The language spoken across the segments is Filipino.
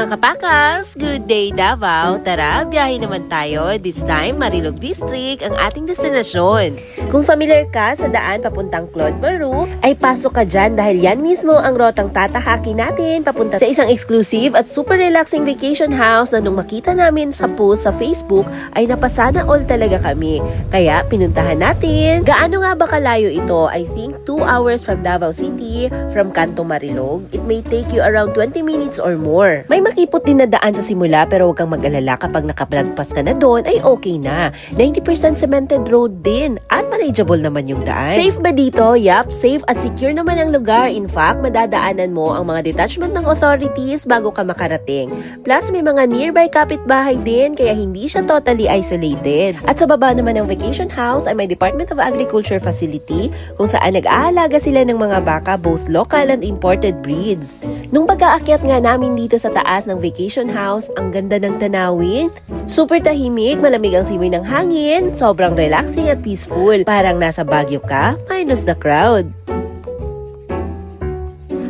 mga kapakals! Good day Davao! Tara, biyahe naman tayo. This time, Marilog District ang ating destinasyon. Kung familiar ka sa daan papuntang Claude Baru, ay pasok ka dyan dahil yan mismo ang rotang tatahakin natin papunta sa isang exclusive at super relaxing vacation house na nung makita namin sa post sa Facebook ay napasana all talaga kami. Kaya pinuntahan natin. Gaano nga ba kalayo ito? I think 2 hours from Davao City, from Kanto Marilog. It may take you around 20 minutes or more. May makipot din na daan sa simula pero huwag kang mag-alala kapag nakaplagpas ka na doon ay okay na. 90% cemented road din at manageable naman yung daan. Safe ba dito? Yup, safe at secure naman ang lugar. In fact, madadaanan mo ang mga detachment ng authorities bago ka makarating. Plus, may mga nearby kapitbahay din kaya hindi siya totally isolated. At sa baba naman ng vacation house ay may Department of Agriculture facility kung saan nag-aalaga sila ng mga baka both local and imported breeds. Nung pag-aakyat nga namin dito sa taas ng vacation house, ang ganda ng tanawin. Super tahimik, malamig ang simoy ng hangin, sobrang relaxing at peaceful. Parang nasa Baguio ka, minus the crowd.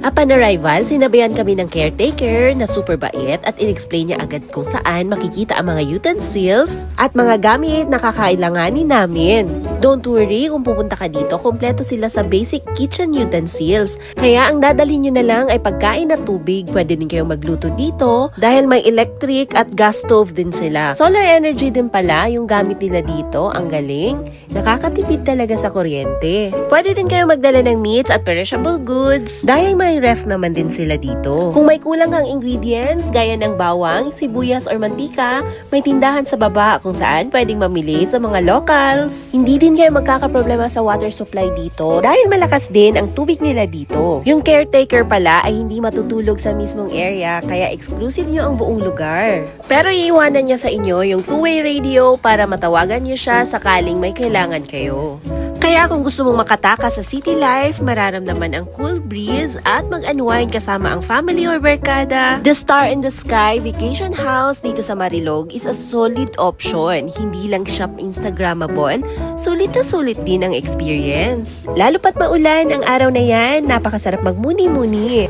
Upon arrival, sinabayan kami ng caretaker na super bait at in-explain niya agad kung saan makikita ang mga utensils at mga gamit na kakailanganin namin. Don't worry, kung pupunta ka dito, kompleto sila sa basic kitchen utensils. Kaya ang dadalhin nyo na lang ay pagkain at tubig. Pwede din kayong magluto dito dahil may electric at gas stove din sila. Solar energy din pala yung gamit nila dito. Ang galing. Nakakatipid talaga sa kuryente. Pwede din kayong magdala ng meats at perishable goods dahil may ref naman din sila dito. Kung may kulang ang ingredients, gaya ng bawang, sibuyas or mantika, may tindahan sa baba kung saan pwedeng mamili sa mga locals. Hindi din kayo magkakaproblema sa water supply dito dahil malakas din ang tubig nila dito. Yung caretaker pala ay hindi matutulog sa mismong area kaya exclusive nyo ang buong lugar. Pero iiwanan niya sa inyo yung two-way radio para matawagan nyo siya sakaling may kailangan kayo. Kaya kung gusto mong makataka sa city life, mararamdaman ang cool breeze at mag-unwind kasama ang family or barkada, the Star in the Sky Vacation House dito sa Marilog is a solid option. Hindi lang siya Instagrammable, sulit na sulit din ang experience. Lalo pat maulan ang araw na yan, napakasarap magmuni-muni.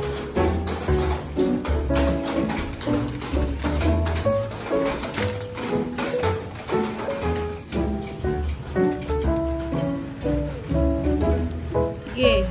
Sige.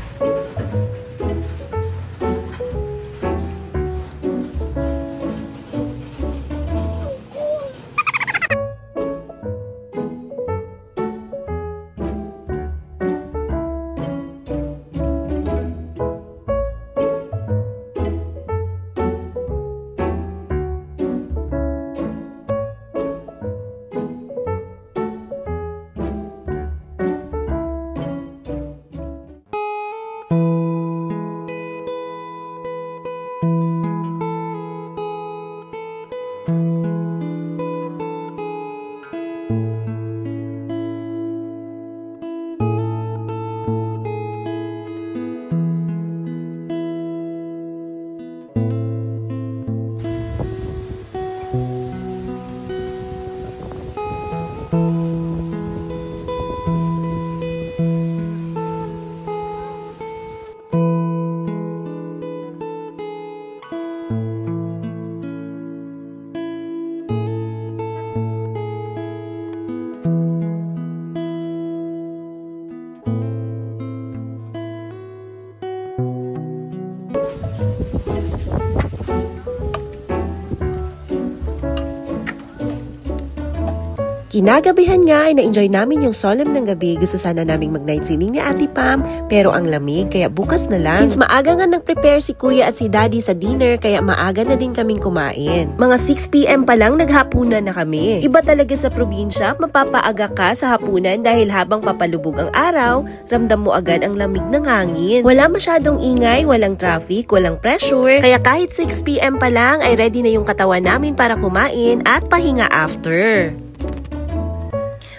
Kinagabihan nga ay na-enjoy namin yung solemn ng gabi. Gusto sana naming mag-night swimming ni Ate Pam pero ang lamig kaya bukas na lang. Since maaga nga nag-prepare si Kuya at si Daddy sa dinner kaya maaga na din kaming kumain. Mga 6 PM pa lang naghapunan na kami. Iba talaga sa probinsya, mapapaaga ka sa hapunan dahil habang papalubog ang araw, ramdam mo agad ang lamig ng hangin. Wala masyadong ingay, walang traffic, walang pressure. Kaya kahit 6 PM pa lang ay ready na yung katawan namin para kumain at pahinga after.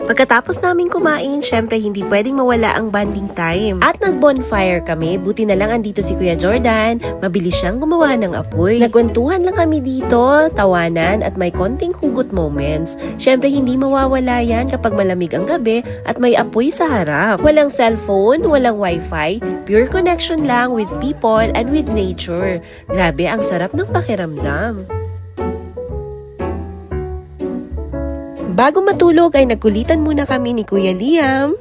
Pagkatapos namin kumain, syempre hindi pwedeng mawala ang bonding time. At nag-bonfire kami, buti na lang andito si Kuya Jordan, mabilis siyang gumawa ng apoy. Nagkwentuhan lang kami dito, tawanan at may konting hugot moments. Syempre hindi mawawala yan kapag malamig ang gabi at may apoy sa harap. Walang cellphone, walang wifi, pure connection lang with people and with nature. Grabe, ang sarap ng pakiramdam. Bago matulog ay nagkulitan muna kami ni Kuya Liam.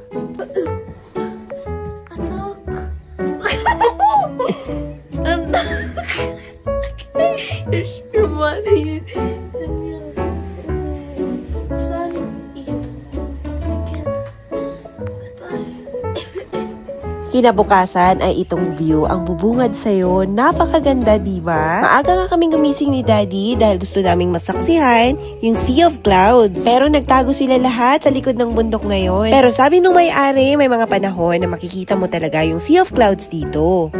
Kinabukasan ay itong view ang bubungad sa'yo. Napakaganda, diba? Maaga nga kaming gumising ni Daddy dahil gusto naming masaksihan yung Sea of Clouds. Pero nagtago sila lahat sa likod ng bundok ngayon. Pero sabi nung may-ari, may mga panahon na makikita mo talaga yung Sea of Clouds dito.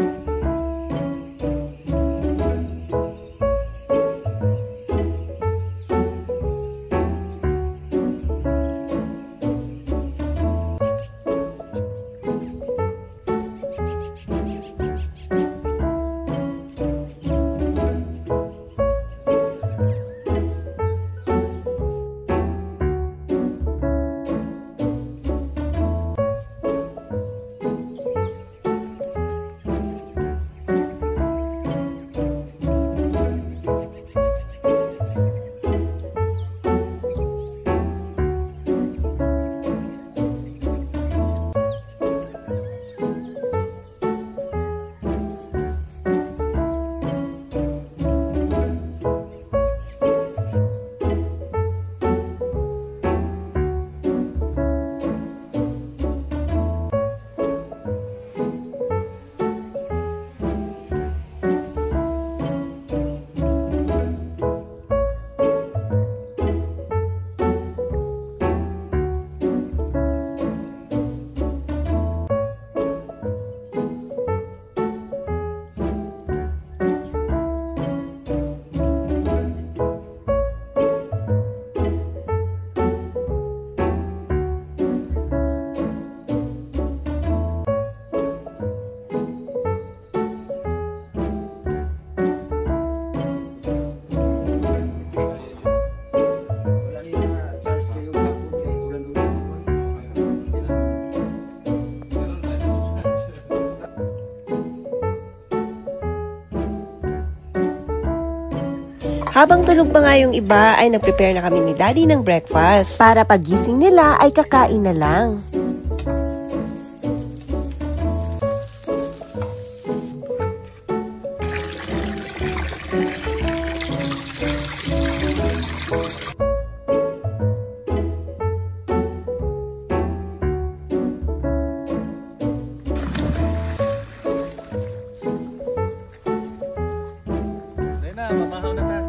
Habang tulog pa nga yung iba, ay nag-prepare na kami ni Daddy ng breakfast. Para pagising nila ay kakain na lang. Mamahaw na ta.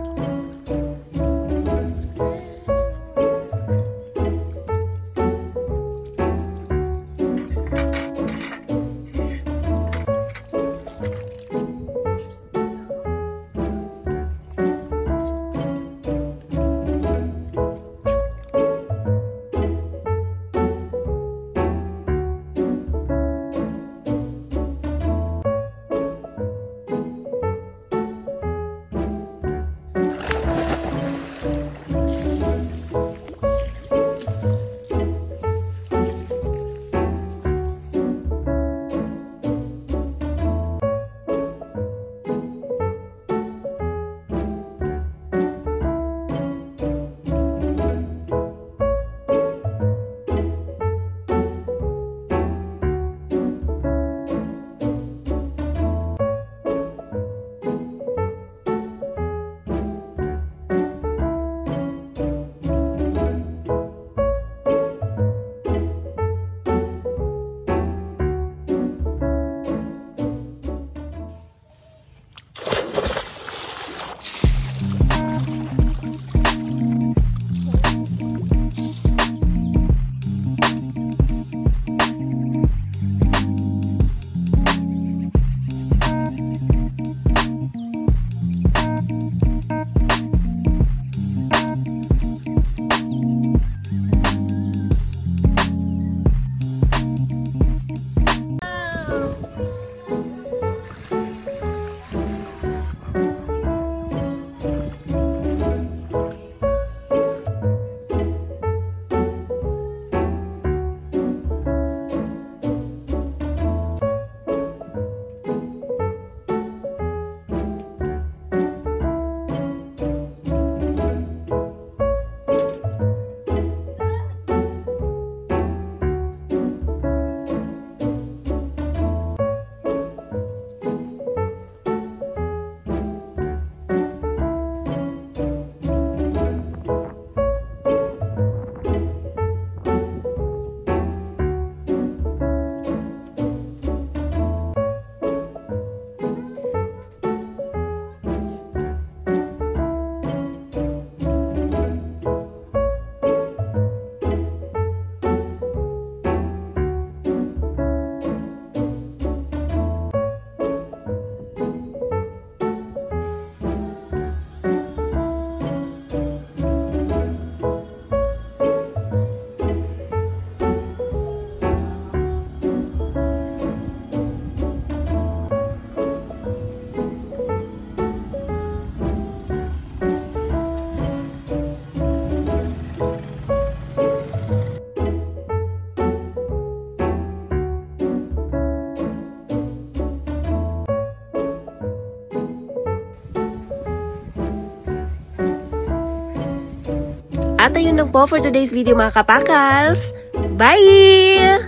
At ayun lang po for today's video mga kapakals. Bye!